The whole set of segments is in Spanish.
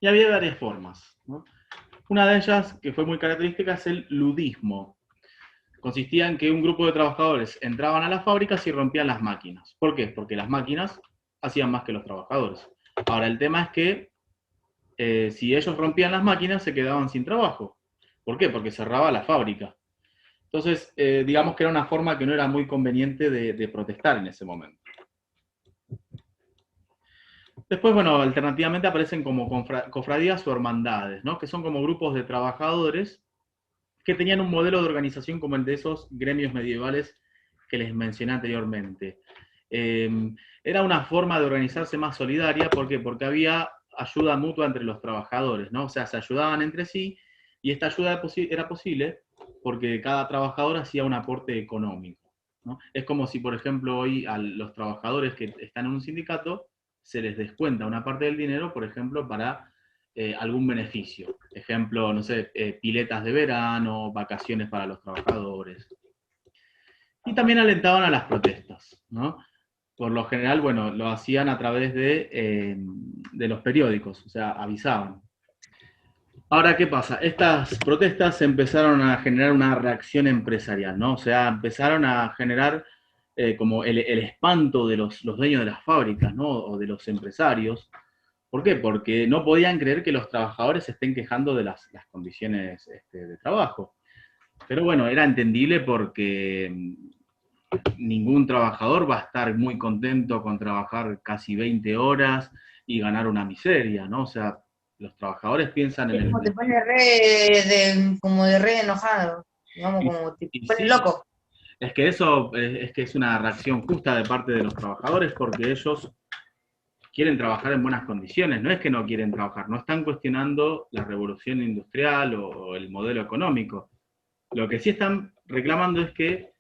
Y había varias formas, ¿no? Una de ellas, que fue muy característica, es el ludismo. Consistía en que un grupo de trabajadores entraban a las fábricas y rompían las máquinas. ¿Por qué? Porque las máquinas hacían más que los trabajadores. Ahora, el tema es que si ellos rompían las máquinas, se quedaban sin trabajo. ¿Por qué? Porque cerraba la fábrica. Entonces, digamos que era una forma que no era muy conveniente de protestar en ese momento. Después, bueno, alternativamente aparecen como cofradías o hermandades, ¿no? Que son como grupos de trabajadores que tenían un modelo de organización como el de esos gremios medievales que les mencioné anteriormente. Eh, Era una forma de organizarse más solidaria, ¿por qué? Porque había ayuda mutua entre los trabajadores, ¿no? O sea, se ayudaban entre sí y esta ayuda era posible porque cada trabajador hacía un aporte económico, ¿no? Es como si, por ejemplo, hoy a los trabajadores que están en un sindicato se les descuenta una parte del dinero, por ejemplo, para algún beneficio. Ejemplo, no sé, piletas de verano, vacaciones para los trabajadores. Y también alentaban a las protestas, ¿no? Por lo general, bueno, lo hacían a través de los periódicos, o sea, avisaban. Ahora, ¿qué pasa? Estas protestas empezaron a generar una reacción empresarial, ¿no? O sea, empezaron a generar como el espanto de los dueños de las fábricas, ¿no? O de los empresarios. ¿Por qué? Porque no podían creer que los trabajadores se estén quejando de las condiciones de trabajo. Pero bueno, era entendible porque ningún trabajador va a estar muy contento con trabajar casi 20 horas y ganar una miseria, ¿no? O sea, los trabajadores piensan en Es como te el... pone como de re enojado, digamos, Y, como te y pone sí, loco. es que eso es que es una reacción justa de parte de los trabajadores porque ellos quieren trabajar en buenas condiciones, no es que no quieren trabajar, no están cuestionando la revolución industrial o el modelo económico. Lo que sí están reclamando es que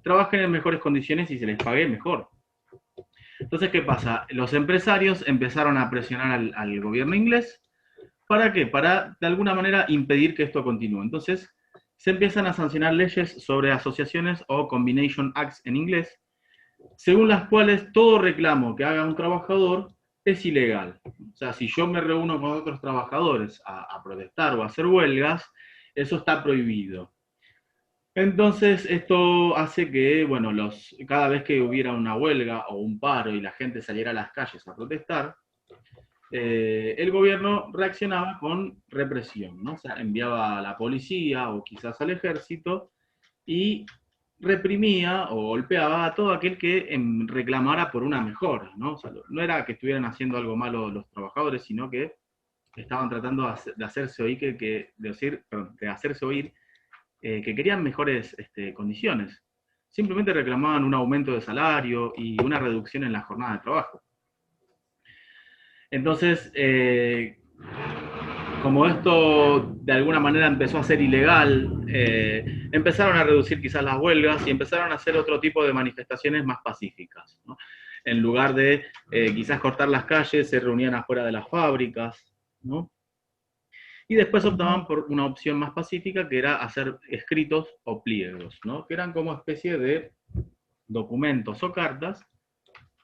trabajen en mejores condiciones y se les pague mejor. Entonces, ¿qué pasa? Los empresarios empezaron a presionar al gobierno inglés. ¿Para qué? Para, de alguna manera, impedir que esto continúe. Entonces, se empiezan a sancionar leyes sobre asociaciones o combination acts en inglés, según las cuales todo reclamo que haga un trabajador es ilegal. O sea, si yo me reúno con otros trabajadores a protestar o a hacer huelgas, eso está prohibido. Entonces, esto hace que, bueno, cada vez que hubiera una huelga o un paro y la gente saliera a las calles a protestar, el gobierno reaccionaba con represión, ¿no? O sea, enviaba a la policía o quizás al ejército y reprimía o golpeaba a todo aquel que reclamara por una mejora, ¿no? O sea, no era que estuvieran haciendo algo malo los trabajadores, sino que estaban tratando de hacerse oír, de hacerse oír que querían mejores condiciones. Simplemente reclamaban un aumento de salario y una reducción en la jornada de trabajo. Entonces, como esto de alguna manera empezó a ser ilegal, empezaron a reducir quizás las huelgas y empezaron a hacer otro tipo de manifestaciones más pacíficas, ¿no? En lugar de quizás cortar las calles, se reunían afuera de las fábricas, ¿no? Y después optaban por una opción más pacífica, que era hacer escritos o pliegos, ¿no? Que eran como especie de documentos o cartas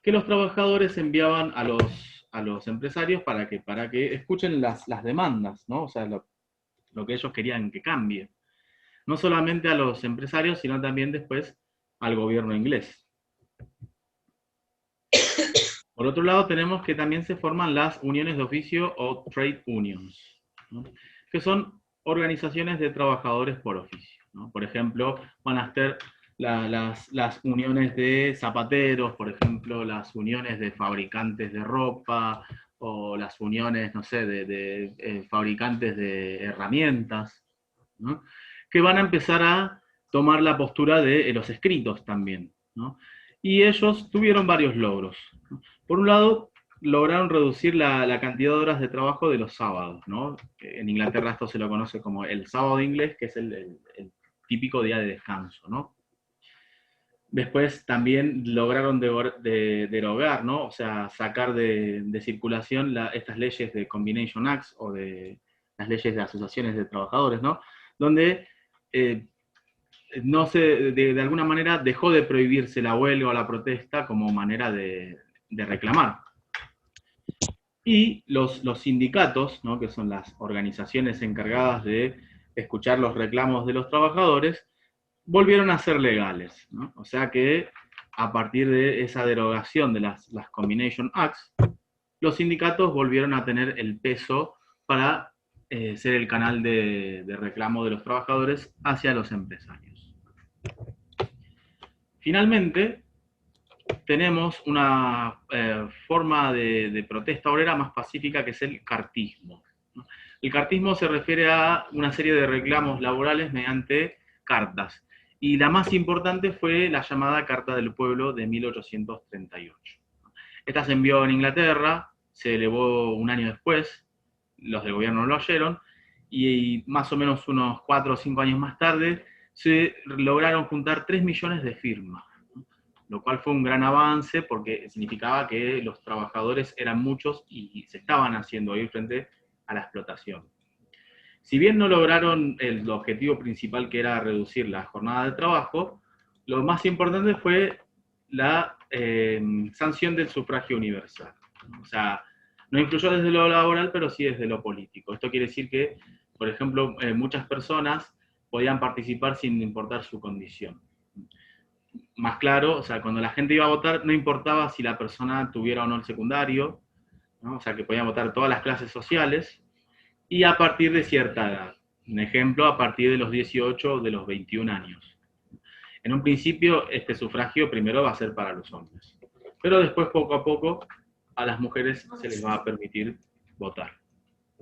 que los trabajadores enviaban a los empresarios para que escuchen las demandas, ¿no? O sea, lo que ellos querían que cambie. No solamente a los empresarios, sino también después al gobierno inglés. Por otro lado, tenemos que también se forman las uniones de oficio o trade unions, ¿no? Que son organizaciones de trabajadores por oficio, ¿no? Por ejemplo, van a estar las uniones de zapateros, por ejemplo, las uniones de fabricantes de ropa, o las uniones, no sé, de fabricantes de herramientas, ¿no? Que van a empezar a tomar la postura de los escritos también, ¿no? Y ellos tuvieron varios logros. Por un lado, lograron reducir la cantidad de horas de trabajo de los sábados, ¿no? En Inglaterra esto se lo conoce como el sábado inglés, que es el típico día de descanso, ¿no? Después también lograron derogar, ¿no? O sea, sacar de circulación estas leyes de Combination Acts o de las leyes de asociaciones de trabajadores, ¿no? Donde no se, de alguna manera dejó de prohibirse la huelga o la protesta como manera de reclamar. Y los sindicatos, ¿no?, que son las organizaciones encargadas de escuchar los reclamos de los trabajadores, volvieron a ser legales, ¿no? O sea que a partir de esa derogación de las Combination Acts, los sindicatos volvieron a tener el peso para ser el canal de reclamo de los trabajadores hacia los empresarios. Finalmente, tenemos una forma de protesta obrera más pacífica, que es el cartismo. El cartismo se refiere a una serie de reclamos laborales mediante cartas, y la más importante fue la llamada Carta del Pueblo de 1838. Esta se envió en Inglaterra, se elevó un año después, los del gobierno no lo oyeron, y más o menos unos 4 o 5 años más tarde se lograron juntar 3 millones de firmas, lo cual fue un gran avance porque significaba que los trabajadores eran muchos y se estaban haciendo oír frente a la explotación. Si bien no lograron el objetivo principal, que era reducir la jornada de trabajo, lo más importante fue la sanción del sufragio universal. O sea, no influyó desde lo laboral, pero sí desde lo político. Esto quiere decir que, por ejemplo, muchas personas podían participar sin importar su condición. Más claro, o sea, cuando la gente iba a votar, no importaba si la persona tuviera o no el secundario, ¿no? O sea, que podían votar todas las clases sociales, y a partir de cierta edad. Un ejemplo, a partir de los 18 o de los 21 años. En un principio, este sufragio primero va a ser para los hombres, pero después, poco a poco, a las mujeres se les va a permitir votar.